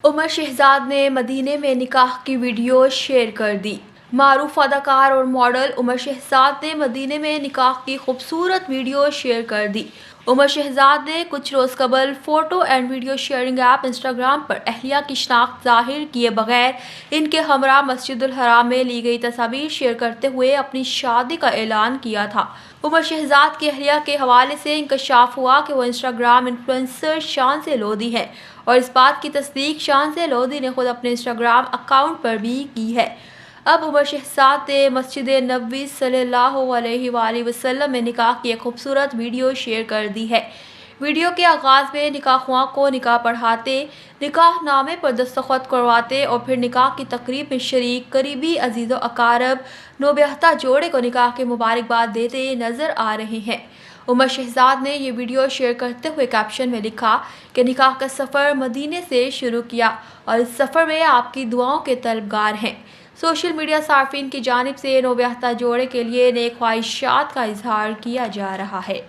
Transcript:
उमर शहजाद ने मदीने में निकाह की वीडियो शेयर कर दी। मारूफ अदाकार और मॉडल उमर शहजाद ने मदीने में निकाह की खूबसूरत वीडियो शेयर कर दी। उमर शहजाद ने कुछ रोज़ कबल photo and video sharing app Instagram पर अहलिया की शनाख्त ज़ाहिर किए बगैर इनके हमरा मस्जिदुल हराम में ली गई तस्वीर शेयर करते हुए अपनी शादी का ऐलान किया था। उमर शहजाद की अहलिया के हवाले से इंकशाफ हुआ कि वो इंस्टाग्राम इन्फ्लुएंसर शान से लोधी है और इस बात की तस्दीक शान से लोधी ने खुद अपने इंस्टाग्राम अकाउंट पर भी की है। अब उमर शहजाद ने मस्जिद नबवी सल्लल्लाहु अलैहि वसल्लम में निकाह की एक खूबसूरत वीडियो शेयर कर दी है। वीडियो के आगाज़ में निकाहख्वां को निकाह पढ़ाते, निकाह नामे पर दस्तखत करवाते और फिर निकाह की तकरीब में शरीक करीबी अजीज़ व अकारब नौब्याहता जोड़े को निकाह के मुबारकबाद देते नज़र आ रहे हैं। उमर शहजाद ने ये वीडियो शेयर करते हुए कैप्शन में लिखा कि निकाह का सफ़र मदीने से शुरू किया और इस सफ़र में आपकी दुआओं के तलबगार हैं। सोशल मीडिया सार्फिन की जानिब से नौब्याहता जोड़े के लिए नेक ख्वाहिशात का इजहार किया जा रहा है।